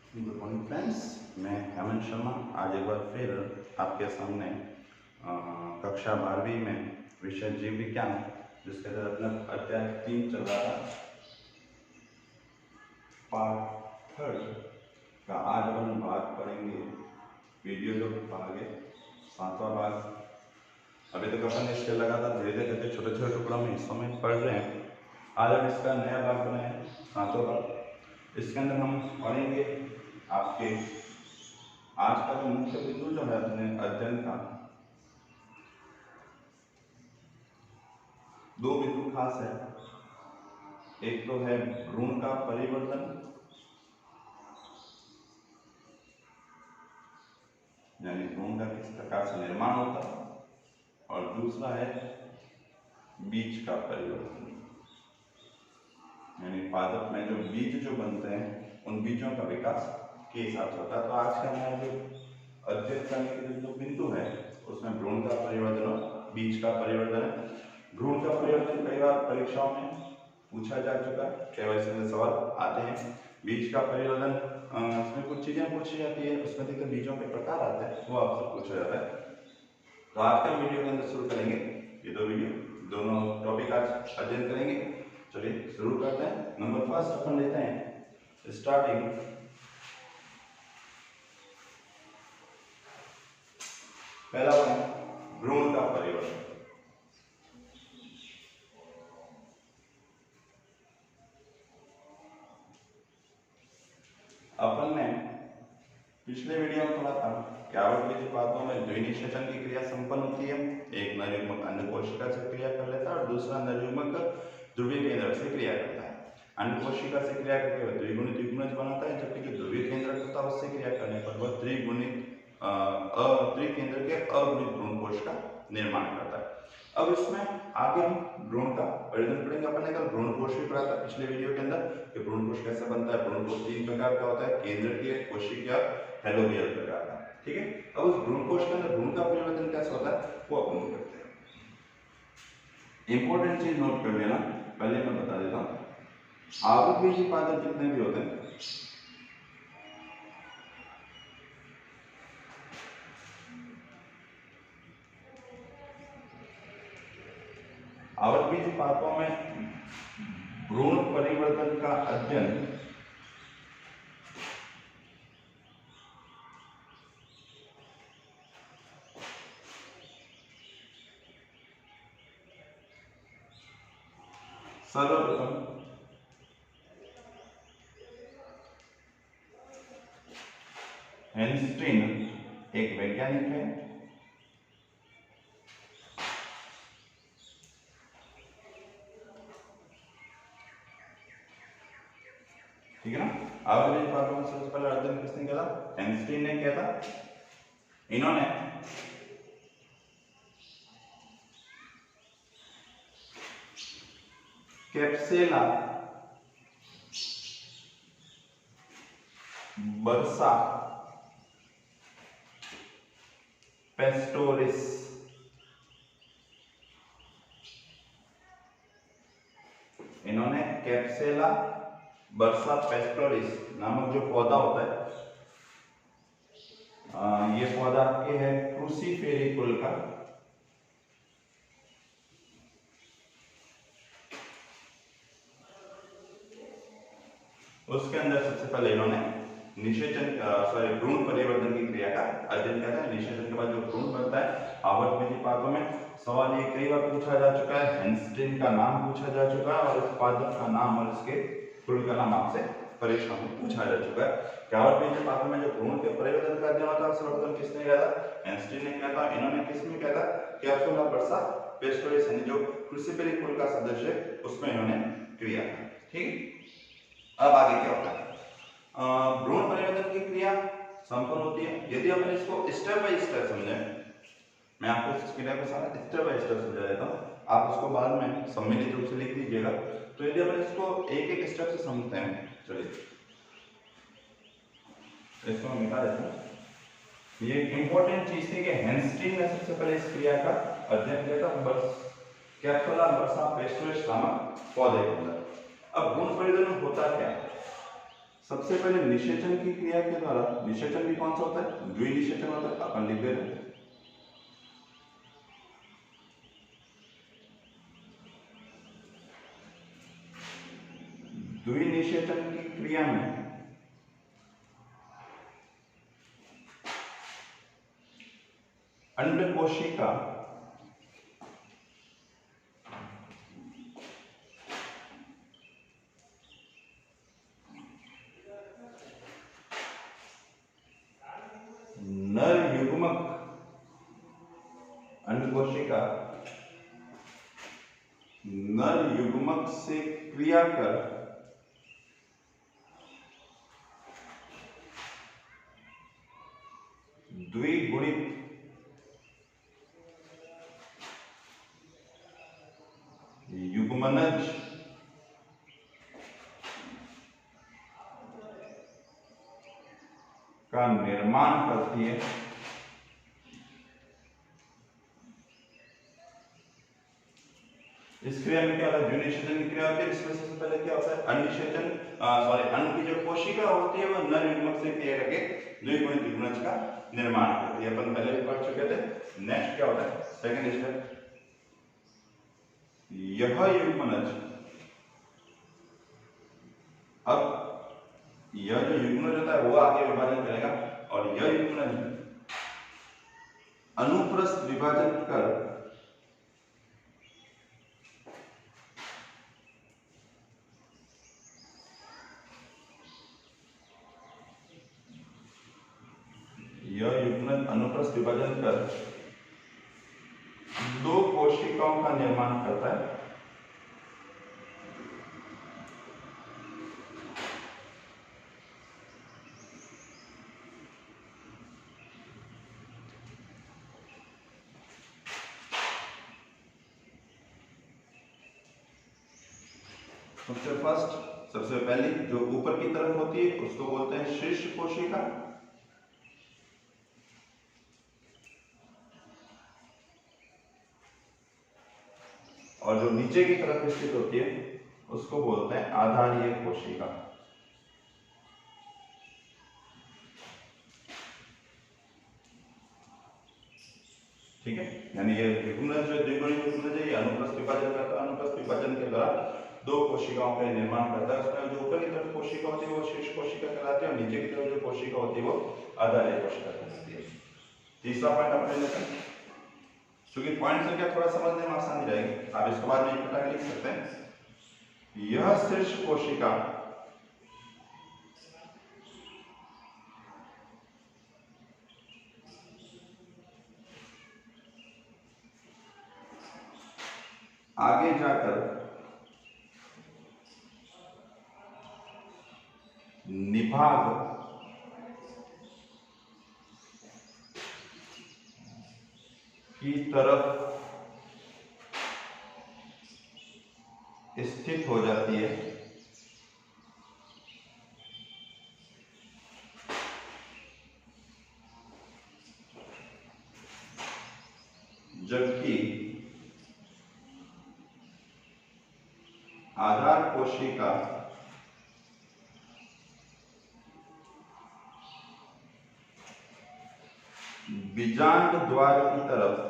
Good morning friends, मैं हेमंत शर्मा आज एक बार फिर आपके सामने कक्षा 12वीं में विषय जीव विज्ञान जिसके तहत अपना अध्याय 3 चल रहा था पार्ट 3 का आज अपन बात करेंगे। वीडियो जो भाग है 7वां भाग। अभी तक अपन इसके लगातार धीरे धीरे करके छोटे छोटे टुकड़ों में हिस्सों में पढ़ रहे हैं। आज हम इसका नया भाग बनाए 7वां भाग। इसके अंदर हम पढ़ेंगे आपके आज का जो मुख्य बिंदु जो है अपने अध्ययन का, दो बिंदु खास है। एक तो है भ्रूण का परिवर्तन, यानी भ्रूण का किस प्रकार से निर्माण होता है, और दूसरा है बीज का परिवर्तन, यानी पादप में जो बीज जो बनते हैं उन बीजों का विकास के हिसाब से होता है। तो आज का हमारा जो अध्ययन करने के जो बिंदु है उसमें भ्रूण का परिवर्तन और बीज का परिवर्तन है। भ्रूण का परिवर्तन कई बार परीक्षाओं में पूछा जा चुका है, कई बार इसमें सवाल आते हैं। बीज का परिवर्तन इसमें कुछ चीजें पूछी जाती है, उसमें देखिए बीजों के प्रकार आते हैं, वो आपसे पूछा जाता है। तो आज का वीडियो के अंदर शुरू करेंगे ये दो वीडियो, दोनों टॉपिक आज अध्ययन करेंगे। चलिए शुरू करते हैं। नंबर फर्स्ट अपन लेते हैं स्टार्टिंग। पहला पॉइंट भ्रूण का परिवर्तन। अपन ने पिछले वीडियो में पढ़ा था कि आवृत्ति पादपों में द्विनिषेचन की क्रिया संपन्न होती है। एक नरयुग्मक अन्य कोशिका से क्रिया कर लेता है और दूसरा नरयुग्मक ध्रुवीय केंद्रक से क्रिया करता है। अन्य कोशिका से क्रिया करके वह द्विगुणित युग्मज बनाता है, जबकि जो ध्रुवीय केंद्रक होता है उससे क्रिया करने पर वह त्रिकेंद्र के अगुणित भ्रूण कोश का निर्माण करता है। अब इसमें आगे हम भ्रूण का परिवर्तन पढ़ेंगे। अपन ने कल भ्रूण कोश भी पढ़ा था पिछले वीडियो के अंदर कि भ्रूण कोश कैसे बनता है। भ्रूण कोश 3 प्रकार का होता है, केंद्रकीय, कोशिकीय, हेलोबियल प्रकार का। ठीक है, अब उस भ्रूण कोश के अंदर भ्रूण का परिवर्तन कैसे होता है वो अपन करते हैं। इंपॉर्टेंट चीज नोट कर लेना, पहले मैं बता देता हूँ। आवृतबीजी पादप जितने भी होते हैं आवृतबीजी पादपों में भ्रूण परिवर्तन का अध्ययन सर्वप्रथम हेनस्टीन एक वैज्ञानिक है, ठीक है ना। आवृतबीजी पादपों में सबसे पहला अध्ययन किसने किया था? हेनस्टीन ने किया था। इन्होंने कैप्सेला बर्सा पेस्टोरिस इन्होंने कैप्सेला बर्सा पेस्टोरिस नामक जो पौधा होता है, ये पौधा आपके है क्रूसीफेरी कुल का। उसके अंदर सबसे पहले इन्होंने भ्रूण परिवर्तन की क्रिया का अध्ययन किया था। निषेचन के बाद जो भ्रूण बनता है आवृतबीजी पादपों में, सवाल ये कई बार पूछा जा चुका है, हेनस्टीन का नाम पूछा जा चुका है और इस पादप का नाम और इसके कुल का नाम आपसे परीक्षा में पूछा जा चुका है। आवृतबीजी पादपों में जो भ्रूण के परिवर्तन का अध्ययन होता है सर्वप्रथम किसने किया था? हेनस्टीन ने किया था। इन्होंने किसमें किया था? कैप्सुला बर्सा पेस्टोरिस यानी जो क्रूसीफेरी कुल का सदस्य है उसमें इन्होंने क्रिया की। ठीक, अब आगे क्या होता है? भ्रूण परिवर्तन की क्रिया संपन्न होती है। यदि अपन इसको स्टेप बाय स्टेप समझें, मैं आपको इस क्रिया को सारा स्टेप बाय स्टेप समझा देता हूँ, आप उसको बाद में सम्मिलित रूप से लिख दीजिएगा। तो यदि अपन इसको एक एक स्टेप से समझते हैं, चलिए इसको मैं मिटा देता हूँ। ये इंपॉर्टेंट चीज थी कि हेनस्टीन ने सबसे पहले इस क्रिया का अध्ययन किया था बस कैप्सुला बर्सा पेस्टोरिस नामक पौधे के अंदर। अब भ्रूण परिवर्तन होता क्या है? सबसे पहले निषेचन की क्रिया के द्वारा, निषेचन भी कौन सा होता है, द्विनिषेचन होता है, अपन लिख देते हैं। द्विनिषेचन की क्रिया में अंड कोशिका नर युग्मक, अंड कोशिका नर युग्मक से क्रिया कर द्विगुणित युग्मनज का निर्माण करती है। इस क्रिया में क्या होता है, द्विनिषेचन की क्रिया होती है। इसमें सबसे पहले क्या होता है, अनिषेचन अंड की जो कोशिका होती है वो नर युग्मक से क्रिया करके द्विगुणित युग्मनज का निर्माण करती है। अपन पहले भी पढ़ चुके थे। नेक्स्ट क्या होता है, सेकंड स्टेप, यह युग्मनज, अब यह जो युग्मनज होता है वो आगे विभाजन करेगा और यह युग्मनज अनुप्रस्थ विभाजन कर अनुप्रस्थ विभाजन कर दो कोशिकाओं का निर्माण करता है। सबसे पहली जो ऊपर की तरफ होती है उसको बोलते हैं शीर्ष कोशिका, और जो नीचे की तरफ स्थित होती है उसको बोलते हैं आधारीय कोशिका। ठीक है, यानी ये युग्मनज जो द्विगुणित युग्मनज है ये अनुप्रस्थ विभाजन करता है। अनुप्रस्थ विभाजन के द्वारा दो कोशिकाओं का निर्माण करता है। उसमें जो ऊपर की तरफ कोशिका होती है वो शीर्ष कोशिका कहलाती है और नीचे की तरफ जो कोशिका होती है वो आधारीय कोशिका कहलाती है। तीसरा पॉइंट आप ले लेते हैं, क्योंकि पॉइंट से क्या थोड़ा समझने में आसानी रहेगी। आप इसके बाद में एक प्रकार लिख सकते हैं, यह शीर्ष कोशिका आगे जाकर निभाग की तरफ स्थित हो जाती है, जबकि आधार कोशिका बीजांड द्वार की तरफ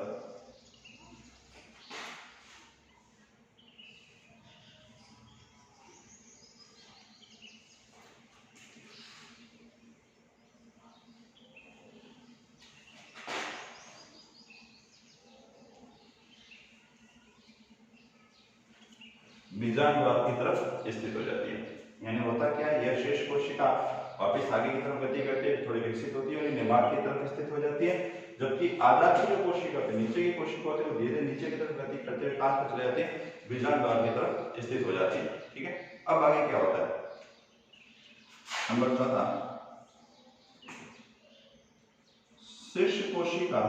बीजांड द्वार की तरफ स्थित हो जाती है। यानी होता क्या है, यह शेष कोशिका वापस आगे की तरफ गति करते हुए थोड़ी विकसित होती है और निभाग की तरफ स्थित हो जाती है, जबकि आधार की जो कोशिका होती है, नीचे की कोशिका होती है, वो धीरे नीचे की तरफ गति करते हुए कहां पर चले जाती है, बीजांड द्वार की तरफ स्थित हो जाती है। ठीक है, अब आगे क्या होता है, नंबर 14, शीर्ष कोशिका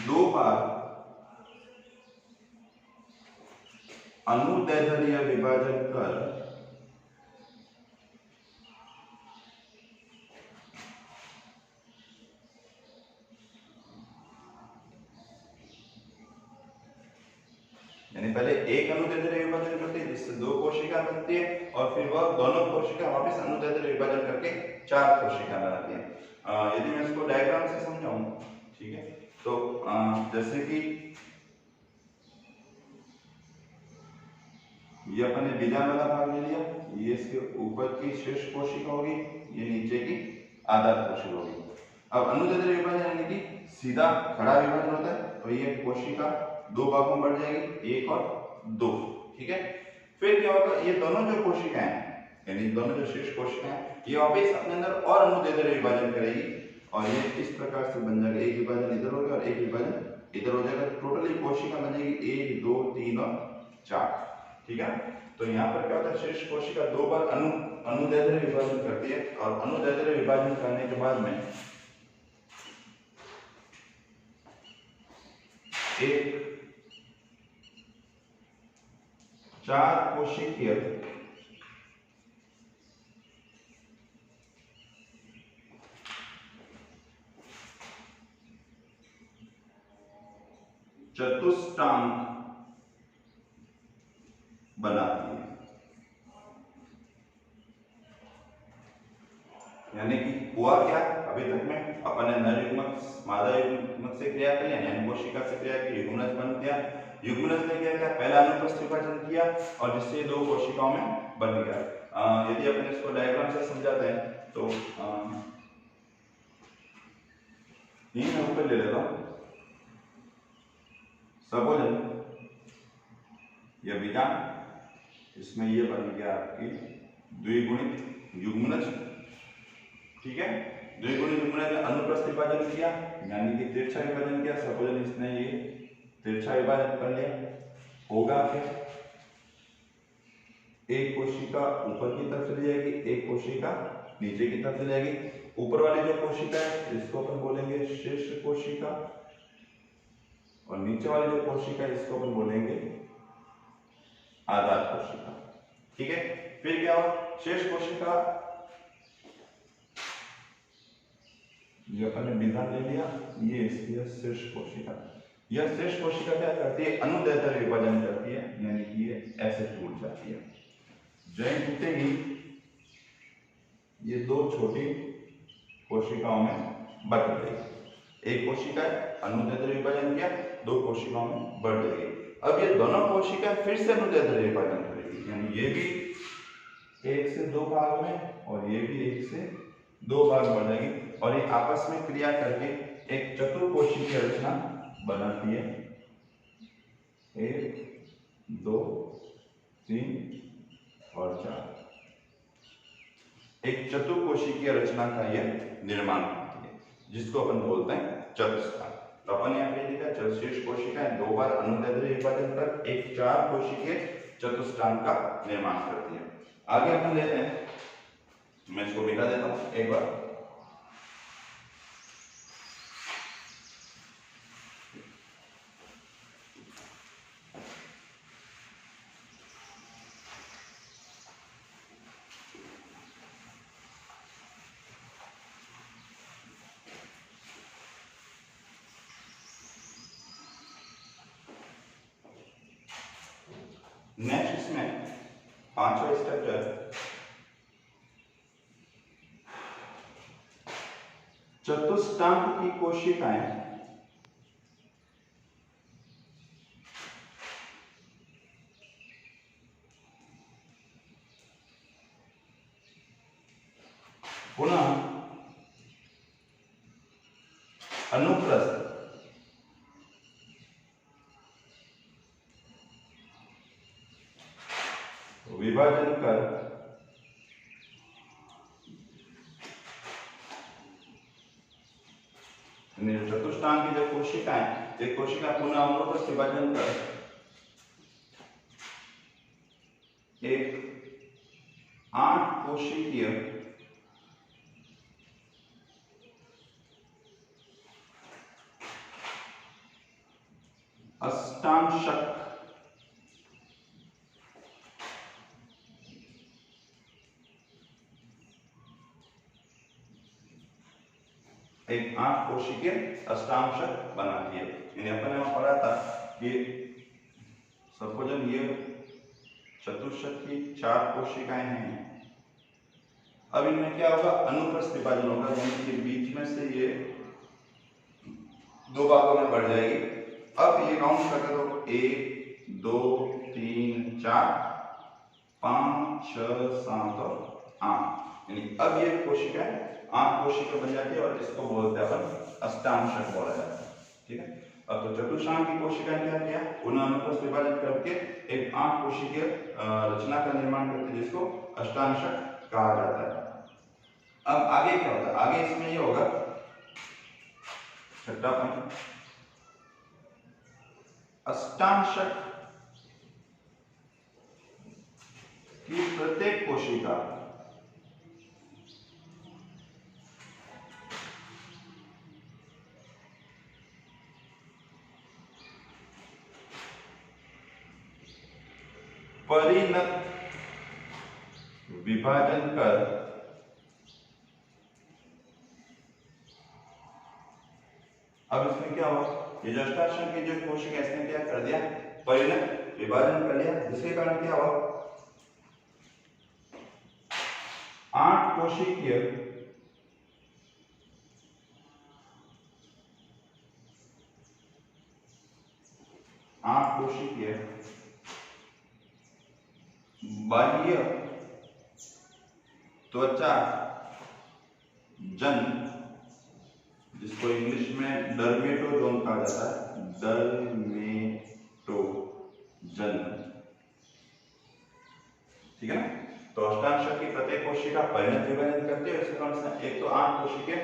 दो बार अनुदैर्ध्य विभाजन कर यानी पहले एक अनुदैर्ध्य विभाजन करती है जिससे 2 कोशिका बनती है और फिर वह दोनों कोशिका वापस अनुदैर्ध्य विभाजन करके 4 कोशिका बनाती है। यदि मैं इसको डायग्राम से समझाऊं, ठीक है, तो जैसे कि ये अपन ने बीजांड वाला भाग ले लिया, ये इसके ऊपर की शीर्ष कोशिका होगी, ये नीचे की आधार कोशिका होगी। अब अनुदैर्ध्य विभाजन यानी कि सीधा खड़ा विभाजन होता है, तो ये कोशिका 2 भागों में बढ़ जाएगी, 1 और 2, ठीक है। फिर क्या होगा, ये दोनों जो कोशिकाएं यानी दोनों जो शीर्ष कोशिकाएं ये वापस अपने अंदर और अनुदैर्ध्य विभाजन करेगी और ये इस प्रकार से बन जाएगा, एक विभाजन इधर होगा और एक विभाजन इधर हो जाएगा। टोटली कोशिका बन जाएगी 1 2 3 और 4, ठीक है। तो यहाँ पर क्या होता है, शीर्ष कोशिका 2 बार अनुदैर्ध्य विभाजन करती है और अनुदैर्ध्य विभाजन करने के बाद में एक 4 कोशिकीय चतुष्टांग बनाती है। यानी कि हुआ क्या, अभी तक में अपन ने नर युग्मक मादा युग्मक से क्रिया की, यानी कोशिका से क्रिया की, युग्मनज बन गया। युग्मनज ने क्या किया, पहला अनुप्रस्थ विभाजन किया और जिससे 2 कोशिकाओं में बन गया। यदि अपन इसको डायग्राम से समझाते हैं तो ये मैं ऊपर ले लेता हूं, सपोज ये बीजांड, इसमें ये बन गया आपकी द्विगुणित युग्मनज, ठीक है। द्विगुणित युग्मनज ने अनुप्रस्थ विभाजन किया यानी कि तिरछा विभाजन किया। सपोज इसने ये तिरछा विभाजन कर लिया, होगा क्या, एक कोशिका ऊपर की तरफ चली जाएगी, एक कोशिका नीचे की तरफ चली जाएगी। ऊपर वाली जो कोशिका है इसको अपन बोलेंगे शीर्ष कोशिका और नीचे वाली जो कोशिका है इसको अपन बोलेंगे आधार कोशिका, ठीक है। फिर क्या हुआ, शेष कोशिका, ये अपन ने बीजांड ले लिया, ये इसकी है शीर्ष कोशिका। यह शीर्ष कोशिका क्या करती है, अनुदैर्ध्य विभाजन करती है, यानी कि ये ऐसे टूट जाती है। जैसे टूटेगी ये 2 छोटी कोशिकाओं में बट जाएगी। एक कोशिका अनुदैर्ध्य विभाजन किया, 2 कोशिकाओं में बढ़ जाएगी। अब ये दोनों कोशिकाएं फिर से अनुदैर्ध्य विभाजन करेगी, यानी ये भी 1 से 2 भाग में और ये भी 1 से 2 भाग बढ़ जाएगी और ये आपस में क्रिया करके एक चतुर्कोशिकीय रचना बनाती है। 1 2 3 और 4, एक चतुर्कोशिकीय रचना का यह निर्माण करती है, जिसको अपन बोलते हैं चतुष्टांग। तो अपन यहाँ पे लिखा शीर्ष कोशिका 2 बार अनुदैर्ध्य विभाजन कर एक 4 कोशिकीय चतुष्टांग का निर्माण करती है। आगे अपन लेते हैं, मैं इसको मिटा देता हूं एक बार। नेक्स्ट इसमें 5वां स्ट्रक्चर चतुष्टांग की कोशिकाएं पुनः अनुप्रस्थ विभाजन कर चतुष्टांग की जो कोशिकाएं, एक कोशिका पुनः अनुप्रस्थ विभाजन कर एक 8 कोशिकीय अष्टांशक एक 8 कोशिकीय अष्टांशक बनाती है। यानी अपन ने पढ़ा था कि सपोज ये चतुष्क की 4 कोशिकाएं हैं। अब इनमें क्या होगा, अनुप्रस्थ विभाजन होगा, यानी कि बीच में से ये 2 भागों में बढ़ जाएगी। अब ये काउंट करके तो 1 2 3 4 5 6 7 और 8, यानी अब ये कोशिकाएं 8 कोशिका बन जाती है और इसको बोलते हैं अपन अष्टांशक बोला जाता है। ठीक है, अब तो चतुष्कांक की कोशिकाएं क्या किया, उन्हें अनुप्रस्थ विभाजन करके एक 8 कोशिकीय रचना का निर्माण करते हैं जिसको अष्टांशक कहा जाता है। अब आगे क्या होगा, आगे इसमें ये होगा छठा पॉइंट, अष्टांशक की प्रत्येक कोशिका परिणत विभाजन कर अब इसमें क्या हुआ, ये जो अष्टांशक की जो कोशिका इसने क्या कर दिया, परिणत विभाजन कर लिया, जिसके कारण क्या हुआ 8 कोशिकीय बाह्य त्वचा जन, जिसको इंग्लिश में डर्मेटोजोन कहा जाता है, डर्मेटोजन, ठीक है ना। तो अष्टांशक की प्रत्येक कोशिका परिणत विभाजन करती है, इसके कौन सा, एक तो 8 कोशिकीय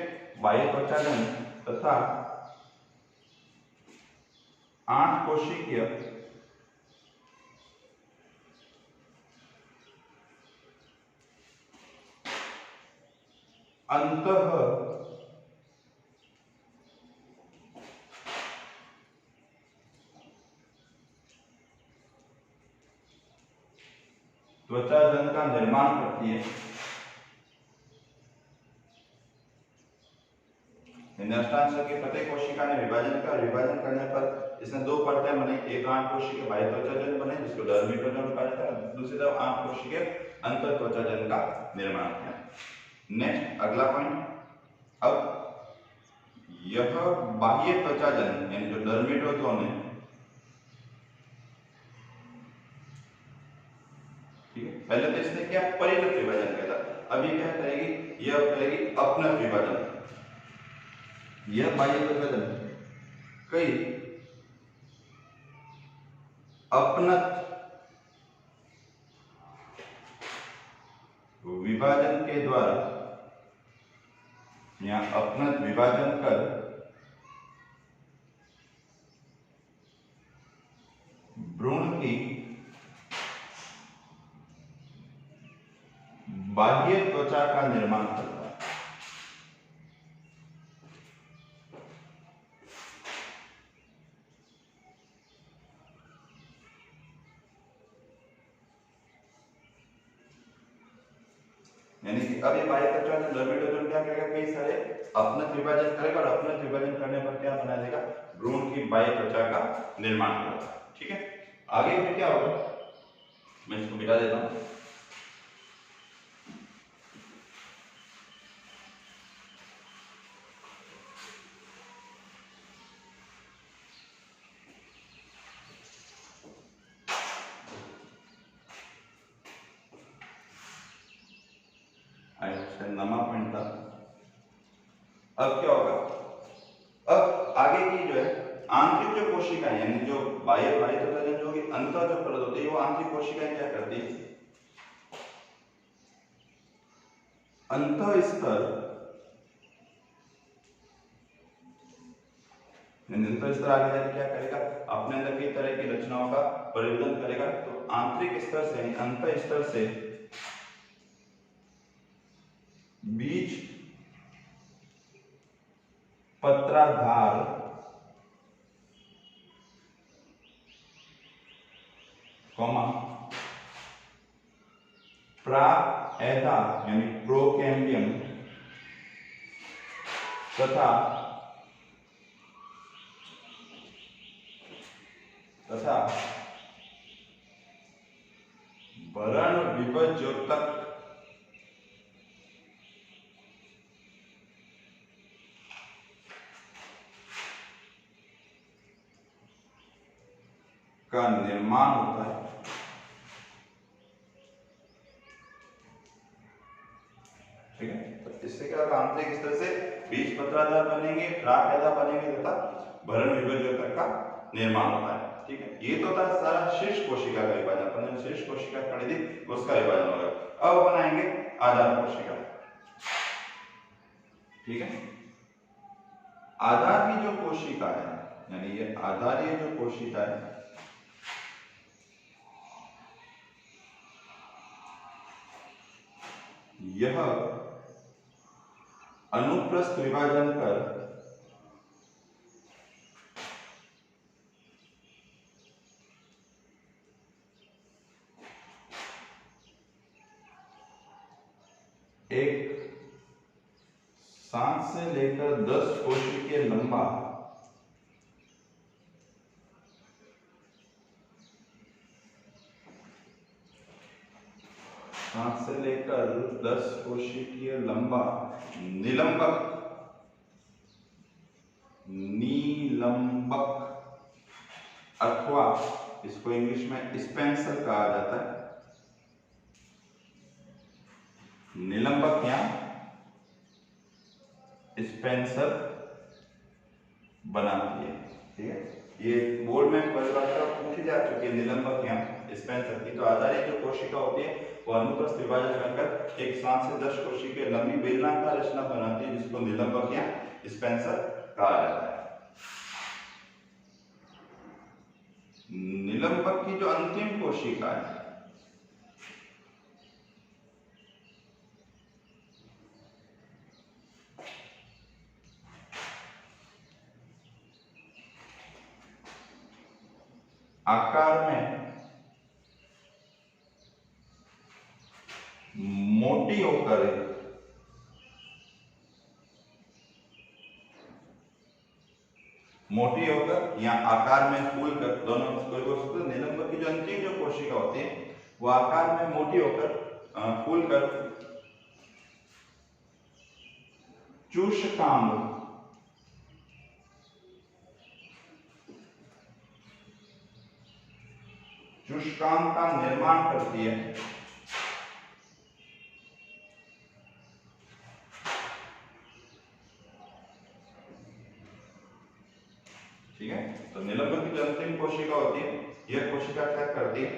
बाह्य त्वचा जन तथा 8 कोशिकीय अंतः त्वचा जन का निर्माण करती है। अष्टांशक की प्रत्येक कोशिका ने विभाजन करने पर इसने 2 परतें बनाई, एक 8 कोशिकीय बाह्य त्वचाजन बने जिसको डर्मेटोजोन कहा जाता है, दूसरी तरफ 8 कोशिकीय अंतर त्वचाजन का निर्माण किया। नेक्स्ट अगला पॉइंट, अब यह बाह्य त्वचाजन यानी जो डर्मेटोजोन है, ठीक है, पहले तो इसने क्या परिणत विभाजन किया था, अब ये क्या करेगी, यह करेगी अपनत विभाजन। यह बाह्य त्वचाजन कई अपनत विभाजन के द्वारा या अपनत विभाजन कर भ्रूण की बाह्य त्वचा का निर्माण करता है। यानी कि अब ये बाह्य त्वचा डर्मेटोजोन क्या करेगा, कई सारे अपनत विभाजन करेगा और अपनत विभाजन करने पर क्या बना देगा, भ्रूण की बाह्य त्वचा का निर्माण करेगा। ठीक है, आगे फिर क्या होगा, मैं इसको मिटा देता हूं। नमा पॉइंट था। अब क्या होगा, अब आगे की जो है आंतरिक जो कोशिकाएं यानी जो बाह्य त्वचाजन जो कि अंतर जो परत होती है, वो आंतरिक कोशिकाएं क्या करती है, अंतःस्तर अंतःस्तर आगे जाके क्या करेगा, अपने अंदर कई तरह की रचनाओं का परिवर्तन करेगा। तो आंतरिक स्तर से यानी अंतःस्तर से बीज पत्राधार प्राएदा यानी प्रोकैम्बियम तथा भरण विभज्योतक का निर्माण होता है। ठीक है, तो इससे क्या होगा, आंतरिक स्तर से बीजपत्राधार बनेंगे, प्राकाधार बनेंगे तथा भरण विभज्योतक का निर्माण होता है। ठीक है, ये तो था सारा शीर्ष कोशिका का विभाजन। अपन ने शीर्ष कोशिका पढ़ी थी, उसका विभाजन होगा। अब बनाएंगे आधार कोशिका। ठीक है, आधार की जो कोशिका है, यानी ये आधारीय जो कोशिका है, यह अनुप्रस्थ विभाजन कर एक 7 से लेकर 10 कोशिकीय लंबा से लेकर 10 कोशिकीय लंबा नीलंबक अथवा इसको इंग्लिश में स्पेंसर कहा जाता है। निलंबक या स्पेंसर बनाती है। ठीक है, ये बोर्ड में परिभाषा पूछी जा चुकी है, निलंबक या स्पेंसर की। तो आधारित जो कोशिका होती है वो अनुप्रस्थ विभाजन करके एक 7 से 10 कोशिकीय लंबी बेलनाकार रचना बनाती है, जिसको निलंबक या स्पेंसर कहा जाता है। निलंबक की जो अंतिम कोशिका है, आकार में मोटी होकर या आकार में फूल कर, दोनों कोई हो सकते हैं। निलंबक की जो अंतिम जो कोशिका होती है वो आकार में मोटी होकर फूल कर चूषकांग का निर्माण करती है। ठीक है, तो निलंबक की जो अंतिम कोशिका होती है, यह कोशिका क्या करती है,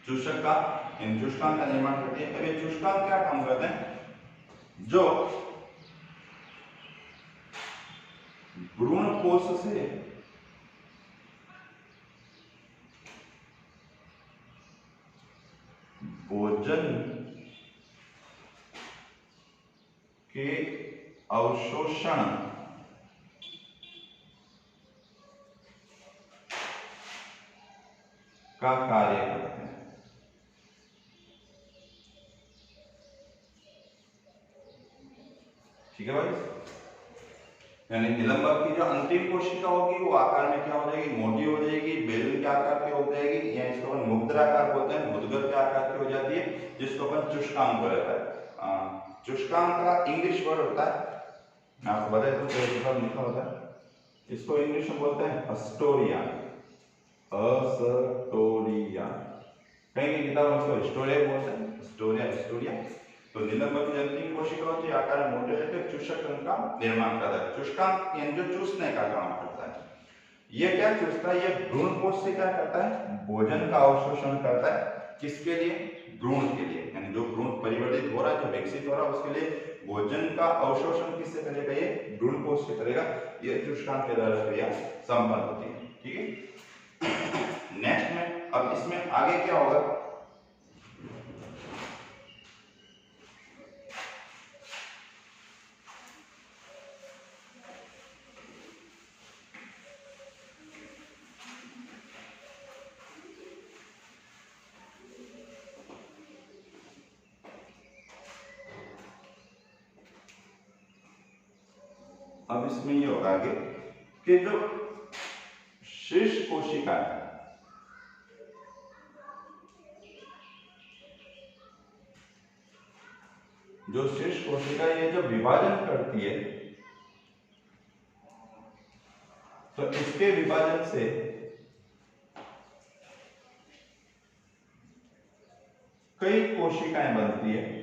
चूषकांग का निर्माण करती है। अब ये चूषकांग क्या काम करते हैं, जो भ्रूण कोश से भोजन के अवशोषण का कार्य करते हैं। ठीक है भाई, यानी निलंबक की जो अंतिम कोशिका होगी वो आकार में क्या हो जाएगी, मोटी हो जाएगी, बेलन के आकार की हो जाएगी, या इसको अपन मुद्राकार बोलते हैं, मुद्गर के आकार की हो जाती है, जिसको अपन चूषकांग बोलते हैं। चूषकांग का इंग्लिश वर्ड होता है, मैं आपको बता दूं तो लिखा होता है, इसको इंग्लिश में बोलते हैं अस्टोरिया। अस्टोरिया, कहीं किताब में उसको हिस्टोरिया बोलते हैं, हिस्टोरिया। तो निलंबक की अंतिम कोशिका होती है, आकार में मोटे होते हैं, चूषकांग का निर्माण करता है। चूषकांग यानी जो चूसने का काम करता है। ये क्या चूसता है, ये भ्रूण कोश से क्या करता है, भोजन का अवशोषण करता है। किसके लिए, भ्रूण के लिए, यानी जो भ्रूण परिवर्तित हो रहा है, जो विकसित हो रहा है, उसके लिए भोजन का अवशोषण किससे करेगा, ये भ्रूण कोश से करेगा। ये चूषकांग के द्वारा क्रिया संपन्न होती है। ठीक है, नेक्स्ट में अब इसमें आगे क्या होगा, अब इसमें ये होगा आगे कि जो शीर्ष कोशिका है, जो शीर्ष कोशिका ये जब विभाजन करती है तो इसके विभाजन से कई कोशिकाएं बनती है।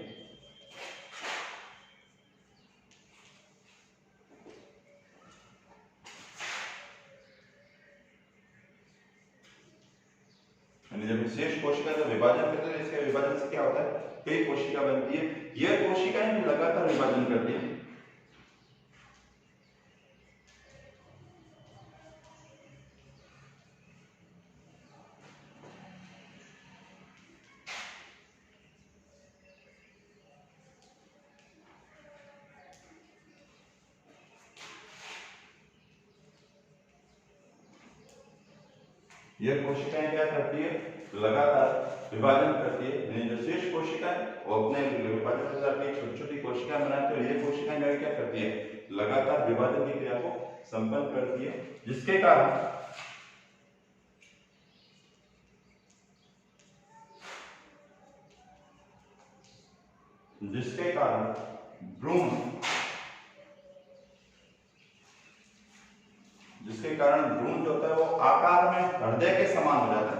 जब शेष कोशिका जब विभाजन करते हैं इसके विभाजन से क्या होता है, कई कोशिका बनती है। यह कोशिकाएं भी लगातार विभाजन करती है। यह कोशिकाएं क्या करती है, लगातार विभाजन करती है। यानी जो शेष कोशिकाएं वो अपने विभाजन के साथ छोटी छोटी कोशिकाएं बनाती है और ये कोशिकाएं क्या करती है, लगातार विभाजन की क्रिया को संपन्न करती है, जिसके कारण भ्रूण जो होता है वो आकार में हृदय के समान हो जाता है।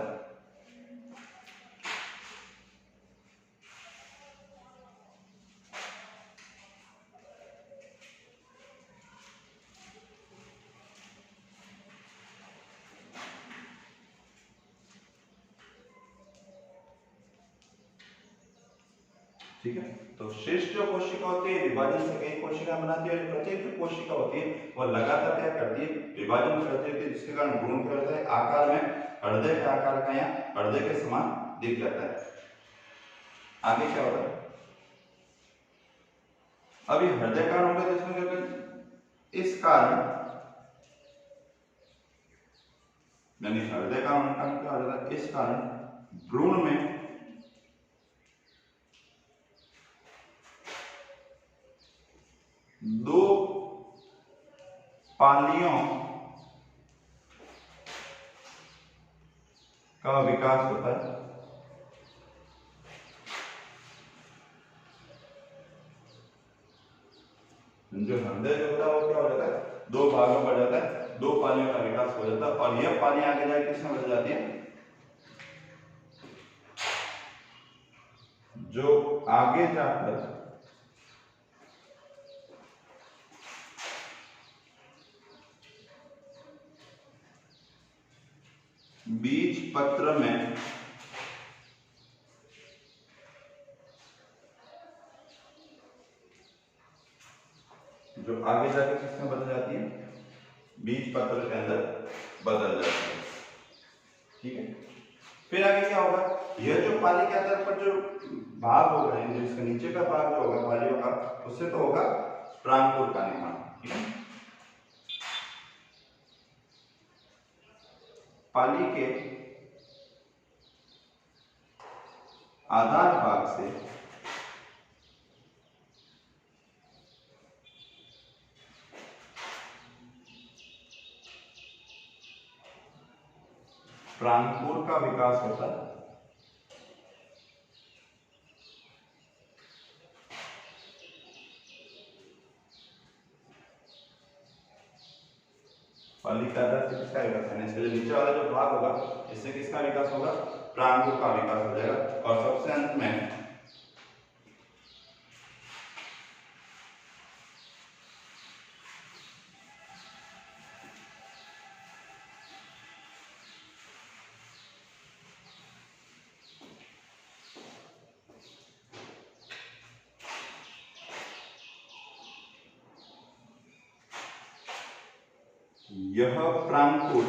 ठीक है, तो शेष जो कोशिका होती है विभाजन से कई कोशिका बनाती है और प्रत्येक जो कोशिका होती है वो लगातार क्या करती है, विभाजन करती है, जिसके कारण भ्रूण क्या होता है, आकार में हृदय के आकार का या हृदय के समान दिख जाता है। आगे क्या होता है, अभी हृदय कारण होगा तो इसमें क्या होगा, इस कारण यानी हृदय कारण क्या हो जाता है, इस कारण भ्रूण में दो पालियों का विकास होता है। जो हृदय जो होता है वो क्या हो जाता है, दो भागों में बढ़ जाता है, दो पालियों का विकास हो जाता है और यह पालियां आगे जाके किसमें बदल जाती है, जो आगे जाकर बीज पत्र में जो आगे जाकर किसमें बदल जाती है, बीज पत्र के अंदर बदल जाती है। ठीक है, फिर आगे क्या होगा, यह जो पाली के आधार पर जो भाग होगा, जो इसका नीचे का भाग जो होगा पालियों का, उससे तो होगा प्रांकुर का निर्माण। ठीक है, पाली के आधार भाग से प्रांकुर का विकास होता है। पाली के आधार से किसका विकास है, इसके नीचे वाला जो भाग होगा इससे किसका विकास होगा, प्रांकुर का विकास हो जाएगा। और सबसे अंत में यह प्रांकुर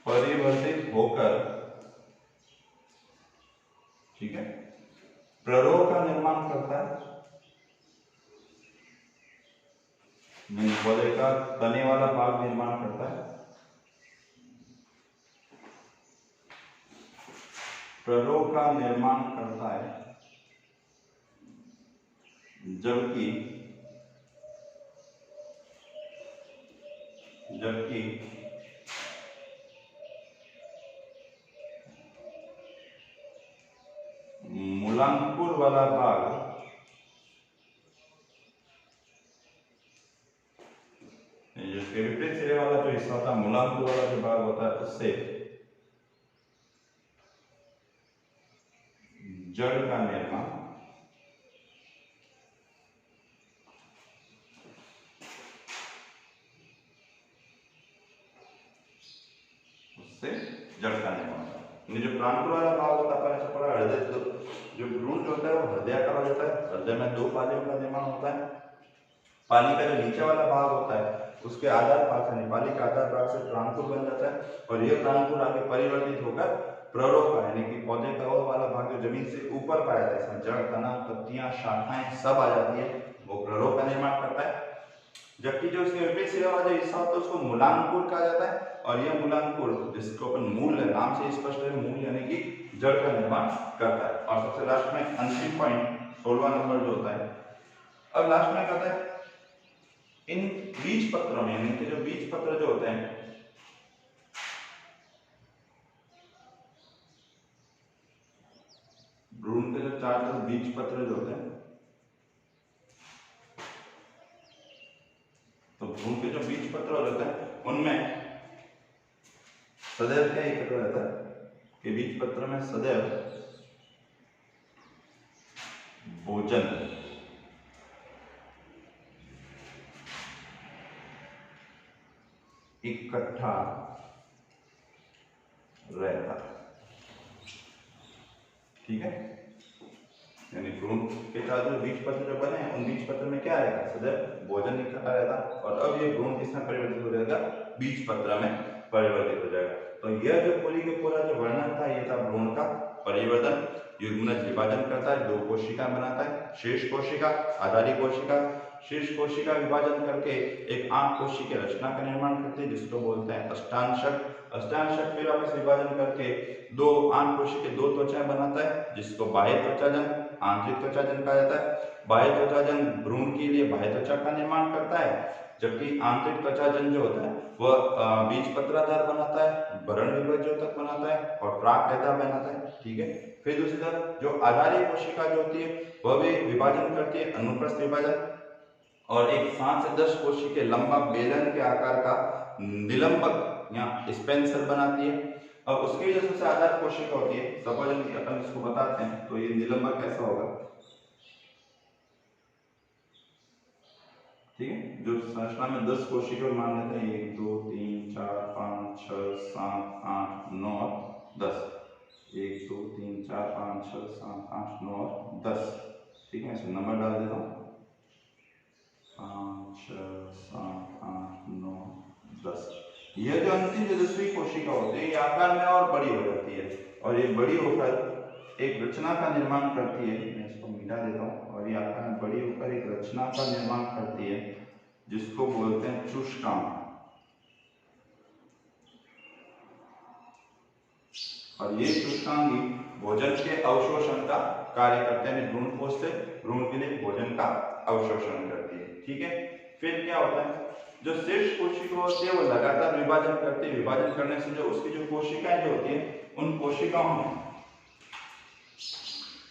परिवर्तित होकर, ठीक है, प्ररोह का निर्माण करता है। पौधे का तने वाला भाग निर्माण करता है, प्ररोह का निर्माण करता है, जबकि जबकि मूलांकुर वाला भाग जिसके विपरीत सिरे वाला जो हिस्सा होता है, मूलांकुर वाला जो भाग होता है, उससे जड़ का निर्माण जड़ का निर्माण। जो प्राणपुर वाला भाग होता है, अपन पढ़ा हृदय, जो भ्रूण होता है वो हृदयाकार हो जाता है। हृदय में 2 पालियों का निर्माण होता है। पाली का जो नीचे वाला भाग होता है उसके आधार भाग से, पाली का आधार भाग से प्राणपुर बन जाता है, और यह प्राणपुर आगे परिवर्तित होकर प्ररोप यानी कि पौधे का वो वाला भाग जो जमीन से ऊपर पाया जाता है, इसमें जड़, तना, पत्तियां, शाखाएं सब आ जाती है, वो प्ररोप का निर्माण करता है। जबकि जो उसके विपरीत सिरे वाला जो हिस्सा होता है उसको मूलांकुर कहा जाता है, और यह मूलांकुर जिसको अपन मूल है, नाम से स्पष्ट है, मूल यानी कि जड़ का निर्माण करता है। और सबसे लास्ट में अंतिम पॉइंट 16वां नंबर जो होता है, अब लास्ट में कहता है इन बीज पत्रों में, यानी कि जो बीज पत्र जो होते हैं, भ्रूण के जो 4 बीज पत्र जो होते हैं, तो भ्रूण के जो बीज पत्र रहते हैं उनमें सदैव क्या इकट्ठा रहता है कि बीज पत्र में सदैव भोजन इकट्ठा रहता है। ठीक है, यानी भ्रूण के 4 जो बीज पत्र जो बने हैं उन बीज पत्र में क्या रहेगा, सदैव भोजन इकट्ठा रहता। और अब ये भ्रूण किसमें परिवर्तित हो जाएगा, बीज पत्र में परिवर्तित हो जाएगा। तो यह जो पूरी के पूरा जो वर्णन था, ये था भ्रूण का परिवर्तन। युग्मनज विभाजन करता है, 2 कोशिका बनाता है, शीर्ष कोशिका, आधारी कोशिका। शीर्ष कोशिका विभाजन करके एक आंत कोशिका की रचना का निर्माण करती है, जिसको बोलते हैं अष्टांशक। अष्टांशक फिर वापस विभाजन करके 2 आंत कोशिका के 2 त्वचाएं बनाता है, जिसको बाह्य त्वचाजन, आंतरिक त्वचाजन कहा जाता है। बाह्य त्वचाजन भ्रूण के लिए बाह्य त्वचा का निर्माण करता है, जबकि आंतरिक त्वचाजन जो होता है वह बीज पत्राधार बनाता है, भरण विभाज्योतक बनाता है और प्राकैदा बनाता है। ठीक है, फिर दूसरी तरफ जो आधारी कोशिका जो होती है वह भी विभाजन करती है, अनुप्रस्थ विभाजन, और एक 7 से 10 कोशिका के लंबा बेलन के आकार का निलंबक या स्पेंसर बनाती है। अब उसकी जो सबसे आधार कोशिका होती है, सपोज अपन इसको बताते हैं, तो ये निलंबक कैसा होगा, ठीक है, जो संरचना में 10 कोशिका मान लेते हैं, 1 2 3 4 5 6 7 8 9 10, 1 2 3 4 5 6 7 8 9 10। ठीक है, इसमें नंबर डाल देता हूँ, 5 6 7 8 9 10। यह जो अंतिम जो 10वीं कोशिका होती है, ये आकार में और बड़ी हो जाती है, और ये बड़ी होकर एक रचना का निर्माण करती है। मैं इसको मिटा देता हूँ, और ये आकार में बड़ी होकर एक रचना का निर्माण करती है, जिसको बोलते हैं चुष्कांग। और ये चुष्कांगी भोजन के अवशोषण का कार्य करते हैं, भ्रूण कोश से भ्रूण के लिए भोजन का अवशोषण करती है। ठीक है, फिर क्या होता है, जो शीर्ष कोशिका होती है वो लगातार विभाजन करती है। विभाजन करने से जो उसकी जो कोशिकाएं जो होती है, उन कोशिकाओं में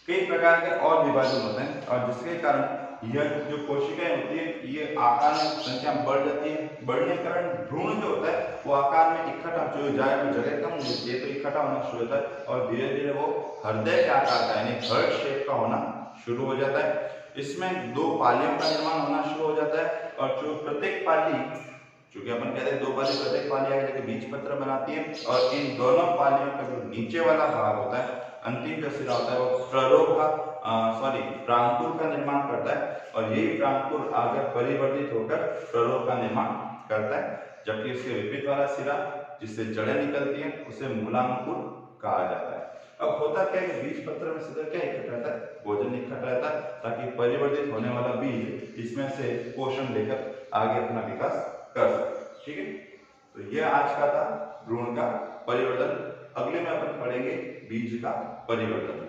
कई प्रकार के और विभाजन होते हैं, और जिसके कारण यह जो कोशिकाएं होती है ये आकार में संख्या बढ़ जाती है। बढ़ने के कारण भ्रूण जो होता है वो आकार में इकट्ठा जो जाएगा, जगह कम मिलती है तो इकट्ठा होना शुरू होता है, और धीरे धीरे वो हृदय के आकार का यानी हार्ट शेप का होना शुरू हो जाता है। इसमें 2 पालियों का निर्माण होना शुरू हो जाता है, और जो प्रत्येक पाली, चूंकि अपन कहते हैं 2 पाली, प्रत्येक पाली आगे जाके बीज पत्र बनाती है, और इन दोनों पालियों का जो नीचे वाला भाग होता है, अंतिम जो सिरा होता है, वो प्ररोप का प्रांकुर का निर्माण करता है, और यही प्रांकुर आगे परिवर्तित होकर प्ररोप का निर्माण करता है। जबकि इसके विपरीत वाला सिरा जिससे जड़ें निकलती हैं उसे मूलांकुर कहा जाता है। अब होता क्या है, बीज पत्र में सीधा क्या इकट्ठा रहता है, भोजन इकट्ठा रहता है, ताकि परिवर्तित होने वाला बीज इसमें से पोषण लेकर आगे अपना विकास कर सके। ठीक है, तो यह आज का था भ्रूण का परिवर्तन। अगले में अपन पढ़ेंगे बीज का परिवर्तन।